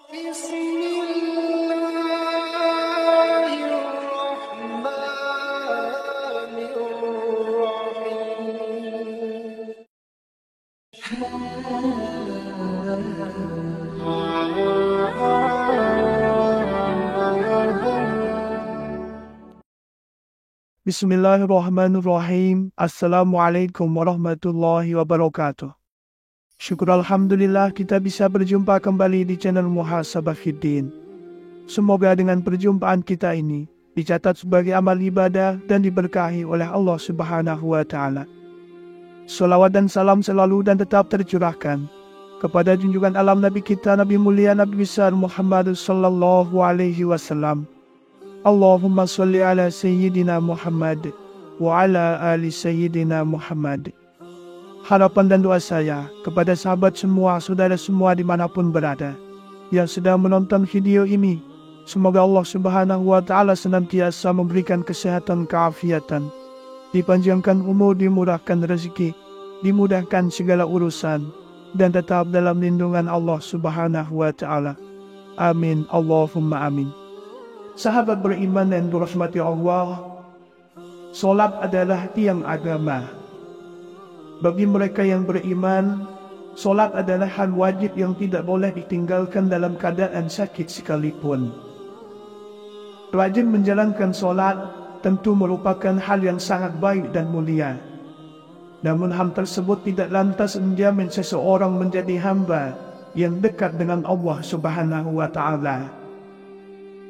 Bismillahirrahmanirrahim. Bismillahirrahmanirrahim. Assalamualaikum warahmatullahi wabarakatuh. Syukur Alhamdulillah kita bisa berjumpa kembali di channel Muhasabah Fiddin. Semoga dengan perjumpaan kita ini dicatat sebagai amal ibadah dan diberkahi oleh Allah Subhanahu wa Ta'ala. Salawat dan salam selalu dan tetap tercurahkan kepada junjungan alam Nabi kita, Nabi mulia, Nabi besar Muhammad sallallahu alaihi wasallam. Allahumma salli ala Sayyidina Muhammad wa ala ali Sayyidina Muhammad. Harapan dan doa saya kepada sahabat semua, saudara semua dimanapun berada yang sedang menonton video ini, semoga Allah Subhanahu wa Ta'ala senantiasa memberikan kesehatan, keafiatan, dipanjangkan umur, dimurahkan rezeki, dimudahkan segala urusan, dan tetap dalam lindungan Allah Subhanahu wa Ta'ala. Amin. Allahumma amin. Sahabat beriman dan dirahmati Allah, solat adalah tiang agama. Bagi mereka yang beriman, solat adalah hal wajib yang tidak boleh ditinggalkan dalam keadaan sakit sekalipun. Rajin menjalankan solat tentu merupakan hal yang sangat baik dan mulia. Namun hal tersebut tidak lantas menjamin seseorang menjadi hamba yang dekat dengan Allah Subhanahu wa Ta'ala.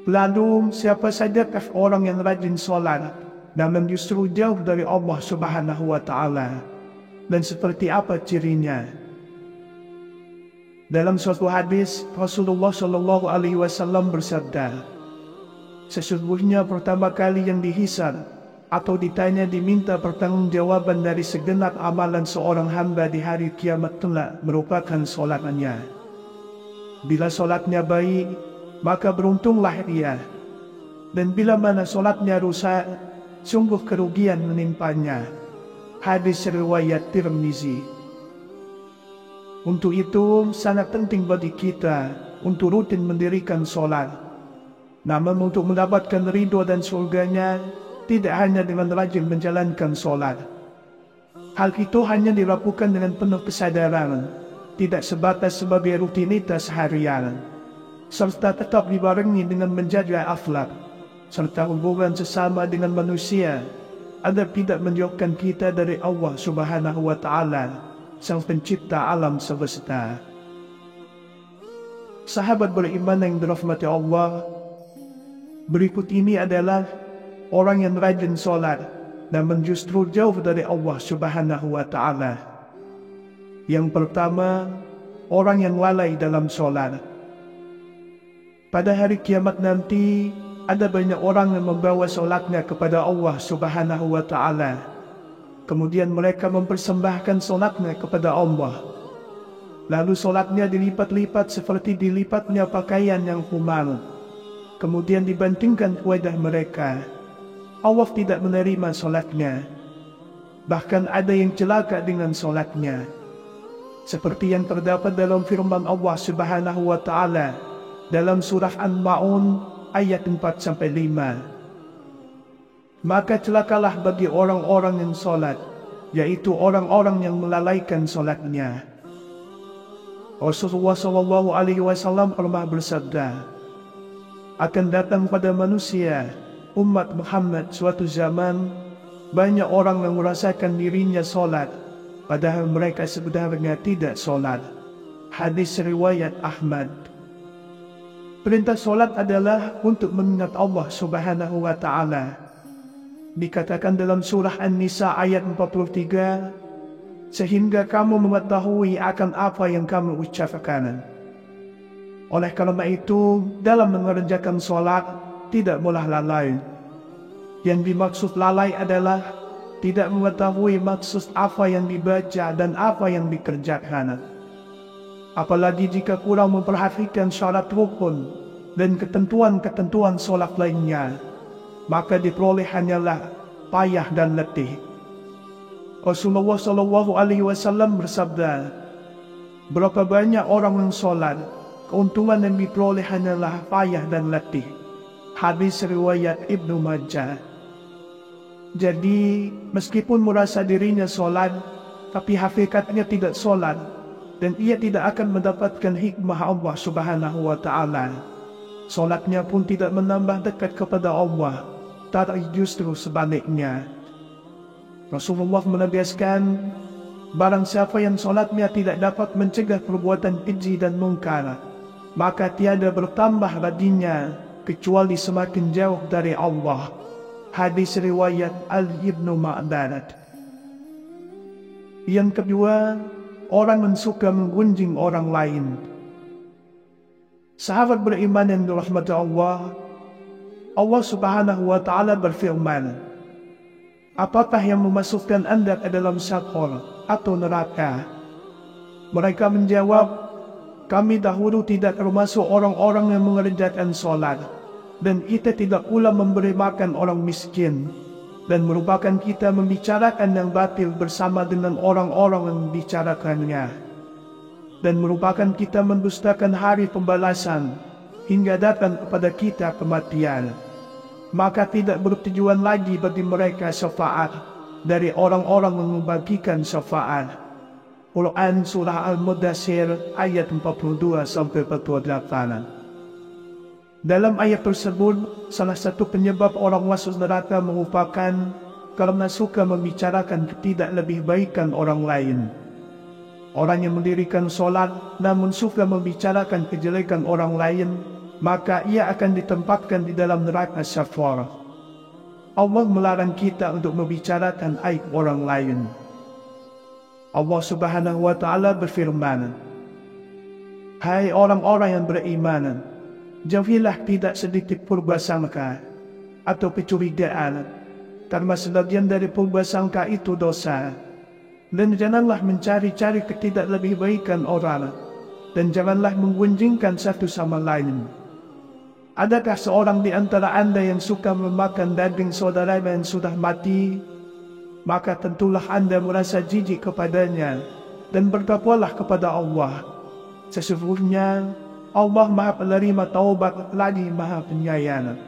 Lalu siapa sajakah orang yang rajin solat namun justru jauh dari Allah Subhanahu wa Ta'ala, dan seperti apa cirinya? Dalam suatu hadis Rasulullah Shallallahu Alaihi Wasallam bersabda, sesungguhnya pertama kali yang dihisab atau ditanya diminta pertanggungjawaban dari segenap amalan seorang hamba di hari kiamat kelak merupakan solatnya. Bila solatnya baik, maka beruntunglah ia, dan bila mana solatnya rusak, sungguh kerugian menimpanya. Hadis riwayat Tirmizi. Untuk itu sangat penting bagi kita untuk rutin mendirikan solat. Namun untuk mendapatkan ridho dan surganya, tidak hanya dengan rajin menjalankan solat. Hal itu hanya dilakukan dengan penuh kesadaran, tidak sebatas sebagai rutinitas harian, serta tetap dibarengi dengan menjaga akhlak serta hubungan sesama dengan manusia, agar tidak menjauhkan kita dari Allah Subhanahu wa Ta'ala, Sang Pencipta alam semesta. Sahabat beriman yang dirahmati Allah, berikut ini adalah orang yang rajin solat namun justru jauh dari Allah Subhanahu wa Ta'ala. Yang pertama, orang yang lalai dalam solat. Pada hari kiamat nanti, ada banyak orang yang membawa solatnya kepada Allah Subhanahu wa Ta'ala. Kemudian mereka mempersembahkan solatnya kepada Allah. Lalu solatnya dilipat-lipat seperti dilipatnya pakaian yang kumal. Kemudian dibandingkan wajah mereka. Allah tidak menerima solatnya. Bahkan ada yang celaka dengan solatnya. Seperti yang terdapat dalam firman Allah Subhanahu wa Ta'ala dalam surah An-Ma'un ayat 4-5. Maka celakalah bagi orang-orang yang solat, yaitu orang-orang yang melalaikan solatnya. Rasulullah Shallallahu Alaihi Wasallam pernah bersabda, akan datang pada manusia umat Muhammad suatu zaman, banyak orang yang merasakan dirinya solat, padahal mereka sebenarnya tidak solat. Hadis riwayat Ahmad. Perintah solat adalah untuk mengingat Allah Subhanahu wa Ta'ala. Dikatakan dalam surah An-Nisa ayat 43, sehingga kamu mengetahui akan apa yang kamu ucapkan. Oleh karena itu, dalam mengerjakan solat, tidak boleh lalai. Yang dimaksud lalai adalah tidak mengetahui maksud apa yang dibaca dan apa yang dikerjakan. Apalagi jika kurang memperhatikan syarat rukun dan ketentuan-ketentuan solat lainnya, maka diperoleh hanyalah payah dan letih. Rasulullah Shallallahu Alaihi Wasallam bersabda, berapa banyak orang yang solat, keuntungan yang diperoleh hanyalah payah dan letih. Hadis riwayat Ibnu Majah. Jadi, meskipun merasa dirinya sholat, tapi hakikatnya tidak sholat, dan ia tidak akan mendapatkan hikmah Allah Subhanahu wa Ta'ala. Sholatnya pun tidak menambah dekat kepada Allah, tapi justru sebaliknya. Rasulullah menegaskan, barang siapa yang sholatnya tidak dapat mencegah perbuatan keji dan mungkar, maka tiada bertambah baginya kecuali semakin jauh dari Allah. Hadis riwayat Al-Ibnu Ma'barat. Yang kedua, orang yang suka menggunjing orang lain. Sahabat beriman yang dirahmati Allah, Allah Subhanahu wa Ta'ala berfirman, apakah yang memasukkan anda ke dalam syaqar atau neraka? Mereka menjawab, kami dahulu tidak termasuk orang-orang yang mengerjakan sholat, dan kita tidak pula memberi makan orang miskin, dan merupakan kita membicarakan yang batil bersama dengan orang-orang yang membicarakannya, dan merupakan kita mendustakan hari pembalasan hingga datang kepada kita kematian. Maka tidak bertujuan lagi bagi mereka syafaat dari orang-orang yang membagikan syafaat. Quran Surah Al-Mudaththir ayat 42-48. Dalam ayat tersebut, salah satu penyebab orang masuk neraka merupakan karena suka membicarakan ketidaklebihbaikan orang lain. Orang yang mendirikan solat namun suka membicarakan kejelekan orang lain, maka ia akan ditempatkan di dalam neraka syaqar. Allah melarang kita untuk membicarakan aib orang lain. Allah Subhanahu wa Ta'ala berfirman, hai orang-orang yang beriman, jauhilah tidak sedikit purbasangka atau kecurigaan, karena sebagian dari purbasangka itu dosa. Dan janganlah mencari-cari ketidaklebihbaikan orang, dan janganlah menggunjingkan satu sama lain. Adakah seorang di antara anda yang suka memakan daging saudara yang sudah mati? Maka tentulah anda merasa jijik kepadanya, dan bertakwalah kepada Allah. Sesungguhnya Allah Maha Penerima Taubat lagi Maha Penyayang.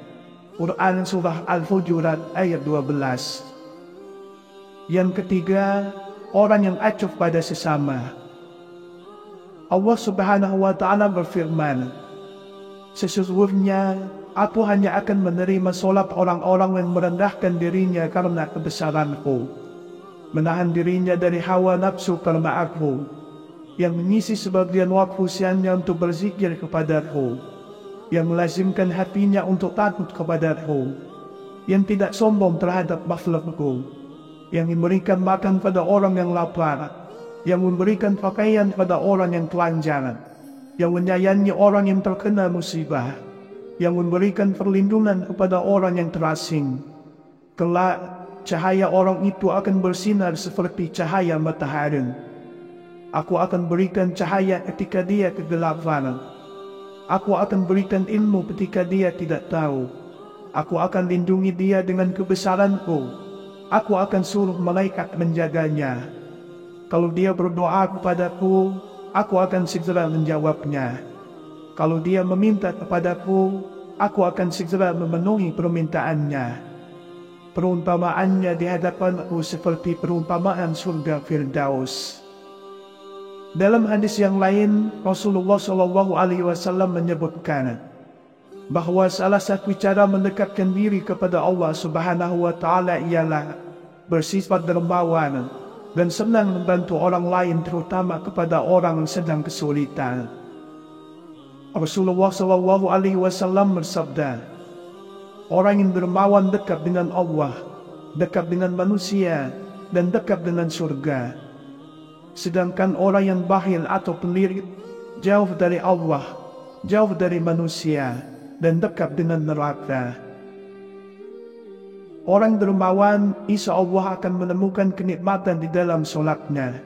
Quran Surah Al-Hujurat ayat 12. Yang ketiga, orang yang acuh pada sesama. Allah Subhanahu wa Ta'ala berfirman, sesungguhnya aku hanya akan menerima solat orang-orang yang merendahkan dirinya karena kebesaranku, menahan dirinya dari hawa nafsu karena aku, yang mengisi sebagian waktu siangnya untuk berzikir kepadaku, yang melazimkan hatinya untuk takut kepadaku, yang tidak sombong terhadap makhlukku, yang memberikan makan pada orang yang lapar, yang memberikan pakaian pada orang yang telanjang, yang menyayangi orang yang terkena musibah, yang memberikan perlindungan kepada orang yang terasing. Kelak, cahaya orang itu akan bersinar seperti cahaya matahari. Aku akan berikan cahaya ketika dia kegelapan. Aku akan berikan ilmu ketika dia tidak tahu. Aku akan lindungi dia dengan kebesaranku. Aku akan suruh malaikat menjaganya. Kalau dia berdoa kepadaku, aku akan segera menjawabnya. Kalau dia meminta kepadaku, aku akan segera memenuhi permintaannya. Perumpamaannya di hadapanku seperti perumpamaan surga Firdaus. Dalam hadis yang lain, Rasulullah SAW menyebutkan bahwa salah satu cara mendekatkan diri kepada Allah Subhanahu wa Ta'ala ialah bersifat dermawan dan senang membantu orang lain, terutama kepada orang yang sedang kesulitan. Rasulullah SAW bersabda, orang yang dermawan dekat dengan Allah, dekat dengan manusia, dan dekat dengan surga. Sedangkan orang yang bakhil atau pelirik jauh dari Allah, jauh dari manusia, dan dekat dengan neraka. Orang dermawan insya Allah akan menemukan kenikmatan di dalam solatnya.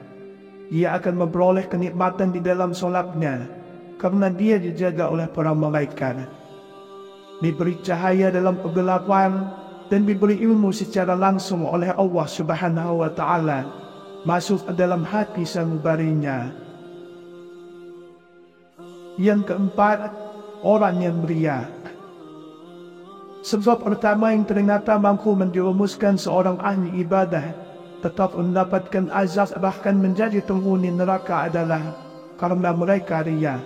Ia akan memperoleh kenikmatan di dalam solatnya karena dia dijaga oleh para malaikat, diberi cahaya dalam kegelapan, dan diberi ilmu secara langsung oleh Allah Subhanahu wa Ta'ala masuk ke dalam hati sanubarinya. Yang keempat, orang yang beriak. Sebab pertama yang ternyata mampu menjerumuskan seorang ahli ibadah tetap mendapatkan azab bahkan menjadi penghuni neraka adalah karena mereka riya.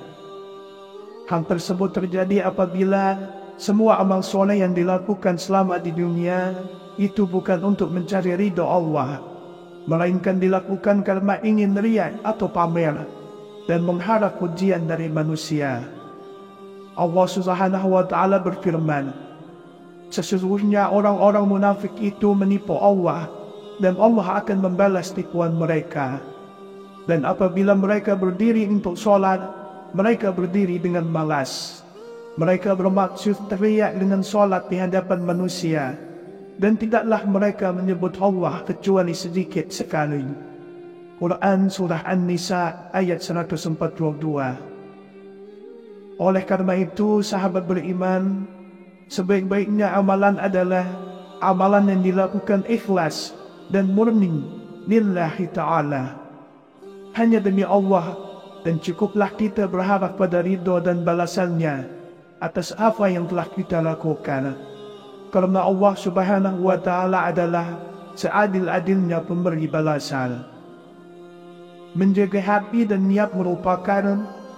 Hal tersebut terjadi apabila semua amal soleh yang dilakukan selama di dunia itu bukan untuk mencari ridha Allah, melainkan dilakukan karena ingin riya atau pamer dan mengharap pujian dari manusia. Allah Subhanahu wa Ta'ala berfirman, sesungguhnya orang-orang munafik itu menipu Allah dan Allah akan membalas tipuan mereka. Dan apabila mereka berdiri untuk sholat, mereka berdiri dengan malas. Mereka bermaksud teriak dengan sholat di hadapan manusia, dan tidaklah mereka menyebut Allah kecuali sedikit sekali. Quran Surah An-Nisa ayat 142. Oleh karena itu, sahabat beriman, sebaik-baiknya amalan adalah amalan yang dilakukan ikhlas dan murni lillahi ta'ala, hanya demi Allah, dan cukuplah kita berharap pada ridho dan balasannya atas apa yang telah kita lakukan, karena Allah Subhanahu wa Ta'ala adalah seadil-adilnya pemberi balasan. Menjaga hati dan niat merupakan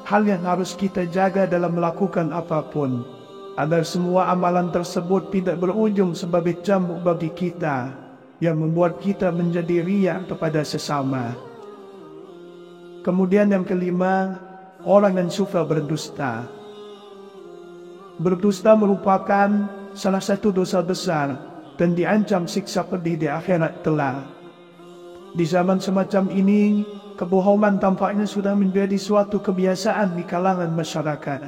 hal yang harus kita jaga dalam melakukan apapun, agar semua amalan tersebut tidak berujung sebagai cambuk bagi kita yang membuat kita menjadi riya kepada sesama. Kemudian yang kelima, orang yang suka berdusta. Berdusta merupakan salah satu dosa besar dan diancam siksa pedih di akhirat kelak. Di zaman semacam ini, kebohongan tampaknya sudah menjadi suatu kebiasaan di kalangan masyarakat.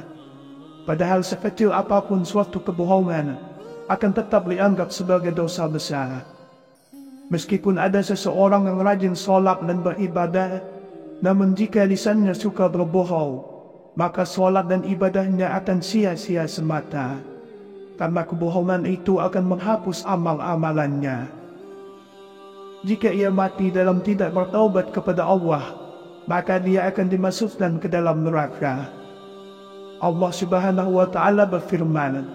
Padahal sekecil apapun suatu kebohongan akan tetap dianggap sebagai dosa besar. Meskipun ada seseorang yang rajin sholat dan beribadah, namun jika lisannya suka berbohong, maka sholat dan ibadahnya akan sia-sia semata, karena kebohongan itu akan menghapus amal-amalannya. Jika ia mati dalam tidak bertaubat kepada Allah, maka dia akan dimasukkan ke dalam neraka. Allah Subhanahu wa Ta'ala berfirman,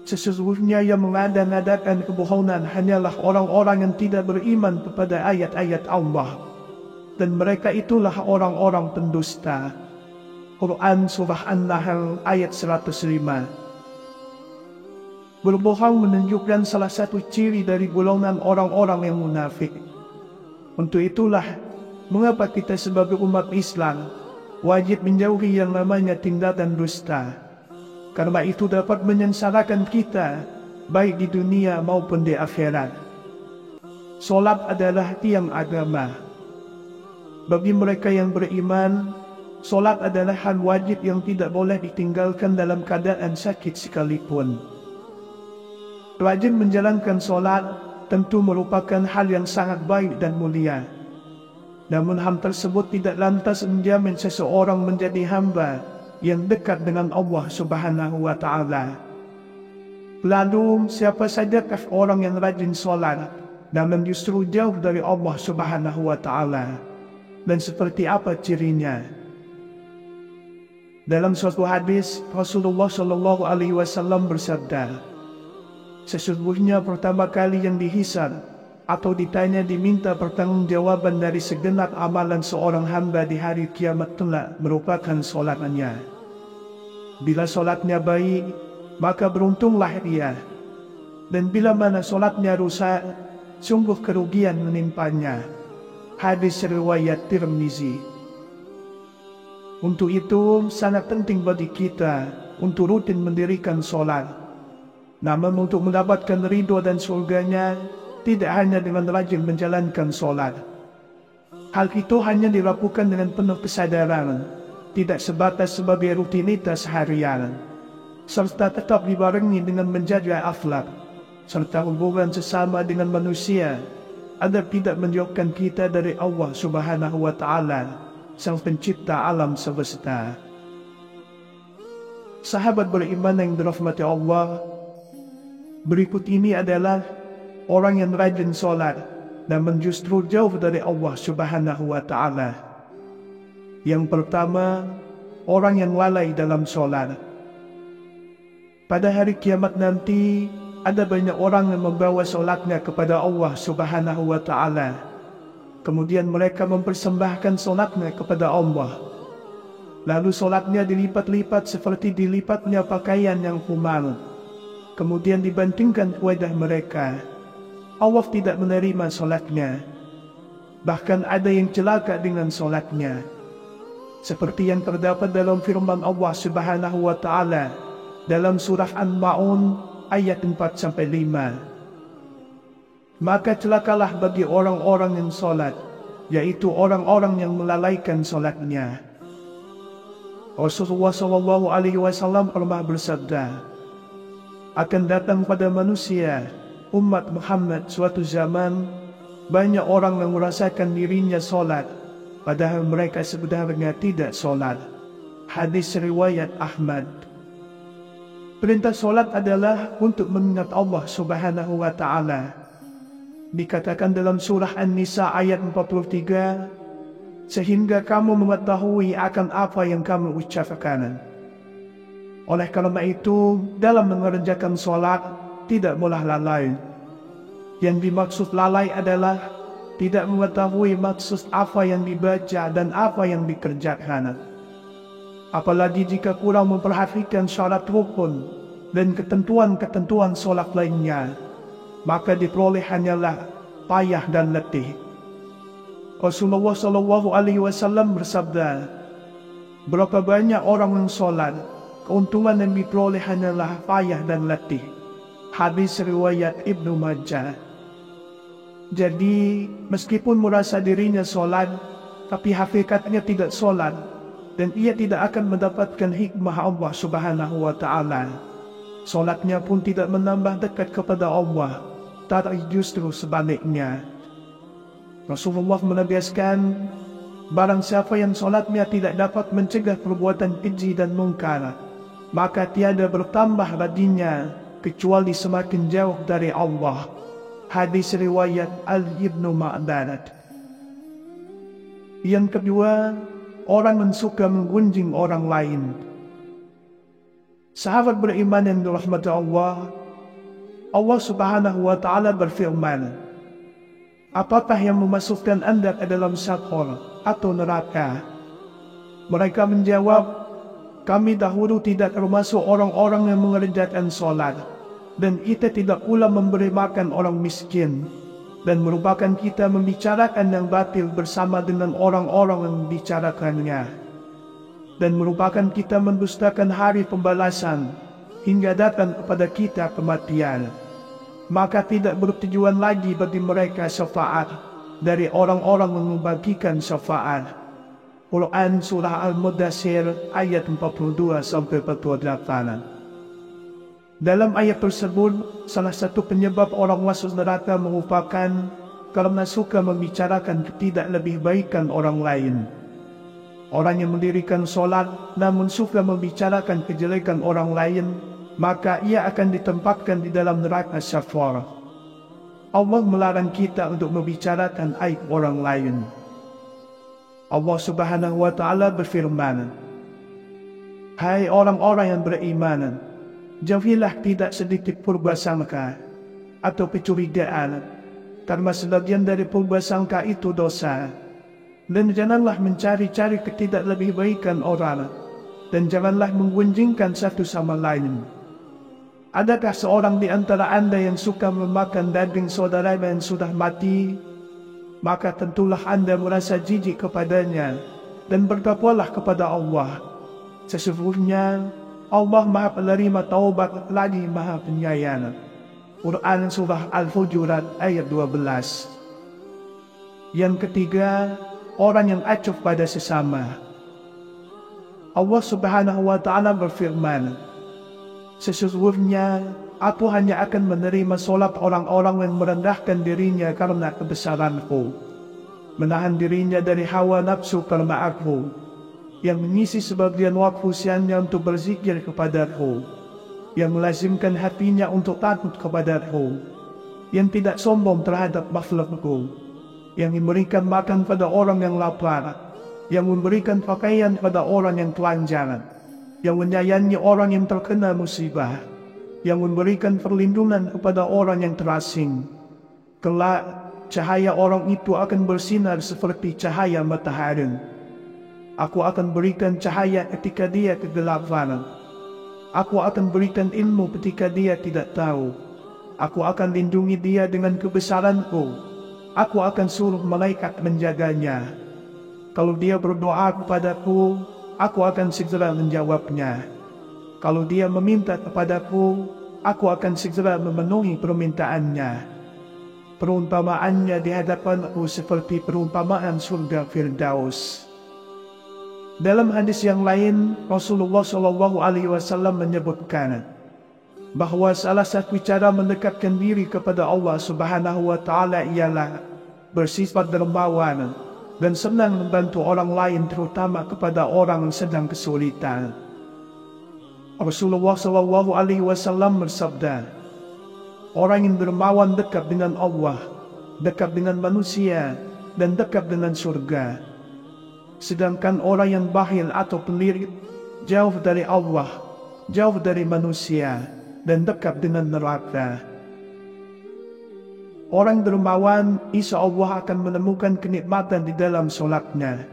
sesungguhnya yang mengada-ngadakan kebohongan hanyalah orang-orang yang tidak beriman kepada ayat-ayat Allah, dan mereka itulah orang-orang pendusta. Quran Surah An-Nahl ayat 105. Berbohong menunjukkan salah satu ciri dari golongan orang-orang yang munafik. Untuk itulah mengapa kita sebagai umat Islam wajib menjauhi yang namanya tindakan dusta, karena itu dapat menyengsarakan kita baik di dunia maupun di akhirat. Solat adalah tiang agama. Bagi mereka yang beriman, solat adalah hal wajib yang tidak boleh ditinggalkan dalam keadaan sakit sekalipun. Rajin menjalankan solat tentu merupakan hal yang sangat baik dan mulia. Namun hal tersebut tidak lantas menjamin seseorang menjadi hamba yang dekat dengan Allah Subhanahu wa Ta'ala. Lalu, siapa sajakah orang yang rajin solat namun justru jauh dari Allah Subhanahu wa Ta'ala? Dan seperti apa cirinya? Dalam suatu hadis, Rasulullah Shallallahu Alaihi Wasallam bersabda, sesungguhnya pertama kali yang dihisab atau ditanya diminta pertanggungjawaban dari segenap amalan seorang hamba di hari kiamat kelak merupakan solatnya. Bila solatnya baik, maka beruntunglah dia. Dan bila mana solatnya rusak, sungguh kerugian menimpanya. Hadis riwayat Tirmizi. Untuk itu, sangat penting bagi kita untuk rutin mendirikan solat. Namun untuk mendapatkan ridho dan surganya, tidak hanya dengan rajin menjalankan solat. Hal itu hanya dilakukan dengan penuh kesadaran, tidak sebatas sebagai rutinitas harian, serta tetap dibarengi dengan menjaga akhlak, serta hubungan sesama dengan manusia, agar tidak menjauhkan kita dari Allah Subhanahu wa Ta'ala, Sang Pencipta alam semesta. Sahabat beriman yang dirahmati Allah, berikut ini adalah orang yang rajin solat namun justru jauh dari Allah Subhanahu wa Ta'ala. Yang pertama, orang yang lalai dalam sholat. Pada hari kiamat nanti, ada banyak orang yang membawa sholatnya kepada Allah Subhanahu wa Ta'ala. Kemudian mereka mempersembahkan sholatnya kepada Allah. Lalu sholatnya dilipat-lipat seperti dilipatnya pakaian yang kumal. Kemudian dibandingkan wajah mereka. Allah tidak menerima sholatnya. Bahkan ada yang celaka dengan sholatnya. Seperti yang terdapat dalam firman Allah Subhanahu wa Ta'ala dalam surah An-Ma'un ayat 4-5. Maka celakalah bagi orang-orang yang sholat, yaitu orang-orang yang melalaikan sholatnya. Rasulullah SAW pernah bersabda, akan datang pada manusia, umat Muhammad suatu zaman, banyak orang yang merasakan dirinya sholat, padahal mereka sebenarnya tidak sholat. Hadis riwayat Ahmad. Perintah sholat adalah untuk mengingat Allah Subhanahu wa Ta'ala. Dikatakan dalam surah An-Nisa ayat 43, sehingga kamu mengetahui akan apa yang kamu ucapkan. Oleh karena itu, dalam mengerjakan sholat, tidak boleh lalai. Yang dimaksud lalai adalah tidak mengetahui maksud apa yang dibaca dan apa yang dikerjakan. Apalagi jika kurang memperhatikan syarat rukun dan ketentuan-ketentuan sholat lainnya, maka diperoleh hanyalah payah dan letih. Rasulullah SAW bersabda, berapa banyak orang yang sholat, keuntungan yang diperoleh hanyalah payah dan letih. Hadis riwayat Ibnu Majah. Jadi, meskipun merasa dirinya sholat, tapi hakikatnya tidak sholat, dan ia tidak akan mendapatkan hikmah Allah Subhanahu wa Ta'ala. Sholatnya pun tidak menambah dekat kepada Allah, tapi justru sebaliknya. Rasulullah menegaskan, barang siapa yang sholatnya tidak dapat mencegah perbuatan keji dan mungkar, maka tiada bertambah baginya kecuali semakin jauh dari Allah. Hadis riwayat Al-Ibnu Ma'darat. Yang kedua, orang yang suka menggunjing orang lain. Sahabat beriman yang dirahmati Allah, Allah Subhanahu wa Ta'ala berfirman, apakah yang memasukkan anda ke dalam syaqar atau neraka? Mereka menjawab, kami dahulu tidak termasuk orang-orang yang mengerjakan sholat, dan kita tidak pula memberi makan orang miskin, dan merupakan kita membicarakan yang batil bersama dengan orang-orang yang membicarakannya, dan merupakan kita mendustakan hari pembalasan hingga datang kepada kita kematian. Maka tidak bertujuan lagi bagi mereka syafaat dari orang-orang yang membagikan syafaat. Quran Surah Al-Mudaththir ayat 42-48. Dalam ayat tersebut, salah satu penyebab orang masuk neraka merupakan karena suka membicarakan ketidaklebihbaikan orang lain. Orang yang mendirikan sholat namun suka membicarakan kejelekan orang lain, maka ia akan ditempatkan di dalam neraka syafar. Allah melarang kita untuk membicarakan aib orang lain. Allah Subhanahu wa Ta'ala berfirman, hai orang-orang yang beriman, jauhilah tidak sedikit purbasangka atau kecurigaan, karena sebagian dari purbasangka itu dosa. Dan janganlah mencari-cari ketidaklebihbaikan orang, dan janganlah menggunjingkan satu sama lain. Adakah seorang di antara anda yang suka memakan daging saudara yang sudah mati? Maka tentulah anda merasa jijik kepadanya, dan bertakwalah kepada Allah. Sesungguhnya Allah Maha Penerima Taubat lagi Maha Penyayang. Quran Surah Al-Hujurat ayat 12. Yang ketiga, orang yang acuh pada sesama. Allah Subhanahu wa Ta'ala berfirman, sesungguhnya aku hanya akan menerima solat orang-orang yang merendahkan dirinya karena kebesaranku, menahan dirinya dari hawa nafsu karena aku, yang mengisi sebagian waktu siangnya untuk berzikir kepadaku, yang melazimkan hatinya untuk takut kepadaku, yang tidak sombong terhadap makhlukku, yang memberikan makan pada orang yang lapar, yang memberikan pakaian pada orang yang telanjang, yang menyayangi orang yang terkena musibah, yang memberikan perlindungan kepada orang yang terasing. Kelak, cahaya orang itu akan bersinar seperti cahaya matahari. Aku akan berikan cahaya ketika dia kegelapan. Aku akan berikan ilmu ketika dia tidak tahu. Aku akan lindungi dia dengan kebesaranku. Aku akan suruh malaikat menjaganya. Kalau dia berdoa kepadaku, aku akan segera menjawabnya. Kalau dia meminta kepadaku, aku akan segera memenuhi permintaannya. Perumpamaannya di hadapanku seperti perumpamaan surga Firdaus. Dalam hadis yang lain, Rasulullah SAW menyebutkan bahwa salah satu cara mendekatkan diri kepada Allah Subhanahu wa Ta'ala ialah bersifat dermawan dan senang membantu orang lain, terutama kepada orang yang sedang kesulitan. Rasulullah SAW bersabda, orang yang dermawan dekat dengan Allah, dekat dengan manusia, dan dekat dengan surga. Sedangkan orang yang bakhil atau pelirik jauh dari Allah, jauh dari manusia, dan dekat dengan neraka. Orang dermawan insya Allah akan menemukan kenikmatan di dalam solatnya.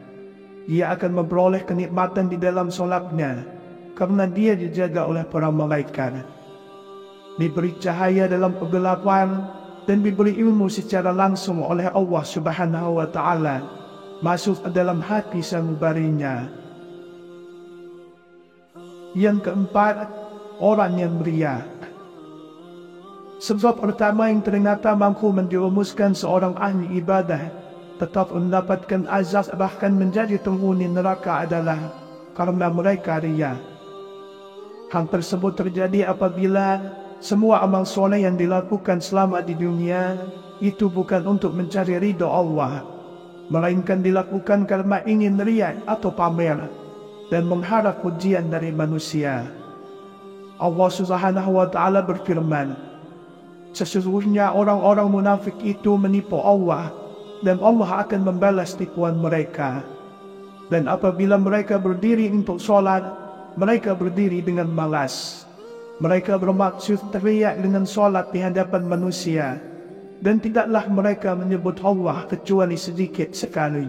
Ia akan memperoleh kenikmatan di dalam solatnya karena dia dijaga oleh para malaikat, diberi cahaya dalam kegelapan, dan diberi ilmu secara langsung oleh Allah Subhanahu wa Ta'ala masuk ke dalam hati sanubarinya. Yang keempat, orang yang beria. Sebab pertama yang ternyata mampu menjerumuskan seorang ahli ibadah tetap mendapatkan azab bahkan menjadi penghuni neraka adalah karena mereka ria. Hal tersebut terjadi apabila semua amal soleh yang dilakukan selama di dunia itu bukan untuk mencari ridho Allah, melainkan dilakukan karena ingin ria atau pamer dan mengharap pujian dari manusia. Allah Subhanahu wa Ta'ala berfirman, sesungguhnya orang-orang munafik itu menipu Allah, dan Allah akan membalas tipuan mereka. Dan apabila mereka berdiri untuk sholat, mereka berdiri dengan malas. Mereka bermaksud teriak dengan sholat di hadapan manusia, dan tidaklah mereka menyebut Allah kecuali sedikit sekali.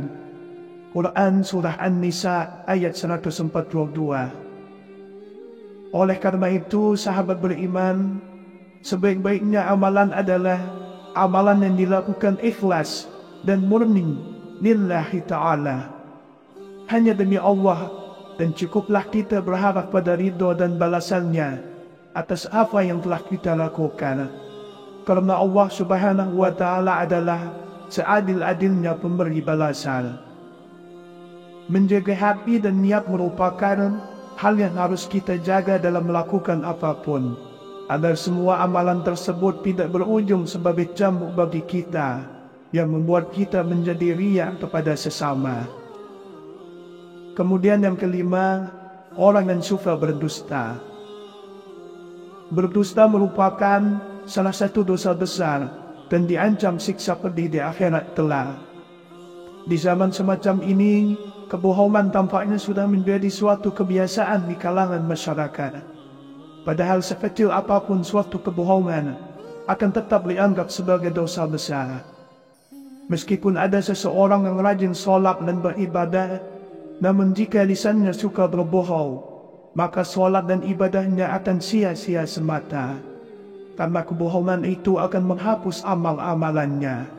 Quran Surah An-Nisa ayat 142. Oleh karena itu, sahabat beriman, sebaik-baiknya amalan adalah amalan yang dilakukan ikhlas dan murni lillahi ta'ala, hanya demi Allah, dan cukuplah kita berharap pada ridho dan balasannya atas apa yang telah kita lakukan, karena Allah Subhanahu wa Ta'ala adalah seadil-adilnya pemberi balasan. Menjaga hati dan niat merupakan hal yang harus kita jaga dalam melakukan apapun, agar semua amalan tersebut tidak berujung sebagai cambuk bagi kita yang membuat kita menjadi riya kepada sesama. Kemudian yang kelima, orang yang suka berdusta. Berdusta merupakan salah satu dosa besar dan diancam siksa pedih di akhirat kelak. Di zaman semacam ini, kebohongan tampaknya sudah menjadi suatu kebiasaan di kalangan masyarakat. Padahal sekecil apapun suatu kebohongan akan tetap dianggap sebagai dosa besar. Meskipun ada seseorang yang rajin sholat dan beribadah, namun jika lisannya suka berbohong, maka sholat dan ibadahnya akan sia-sia semata, karena kebohongan itu akan menghapus amal-amalannya.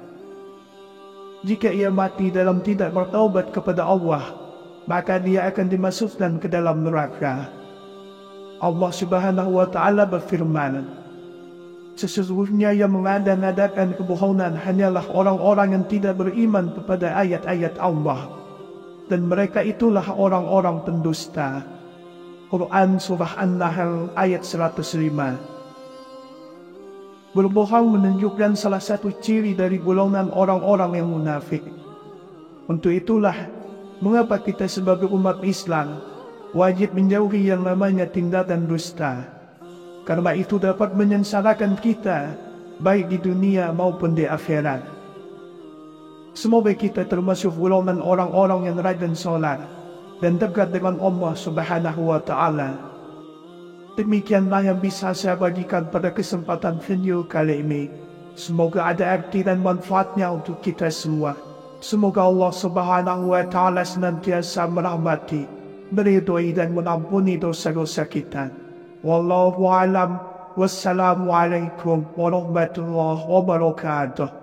Jika ia mati dalam tidak bertaubat kepada Allah, maka dia akan dimasukkan ke dalam neraka. Allah Subhanahu wa Ta'ala berfirman, sesungguhnya yang mengada-ngadakan kebohongan hanyalah orang-orang yang tidak beriman kepada ayat-ayat Allah, dan mereka itulah orang-orang pendusta. Quran Surah An-Nahl ayat 105. Berbohong menunjukkan salah satu ciri dari golongan orang-orang yang munafik. Untuk itulah mengapa kita sebagai umat Islam wajib menjauhi yang namanya tindakan dusta, karena itu dapat menyengsarakan kita baik di dunia maupun di akhirat. Semoga kita termasuk golongan orang-orang yang rajin sholat dan dekat dengan Allah Subhanahu wa Ta'ala. Demikianlah yang bisa saya bagikan pada kesempatan video kali ini. Semoga ada arti dan manfaatnya untuk kita semua. Semoga Allah Subhanahu wa Ta'ala senantiasa merahmati, meridhoi dan mengampuni dosa-dosa kita. Wallahu a'lam. Wassalamualaikum warahmatullahi wabarakatuh.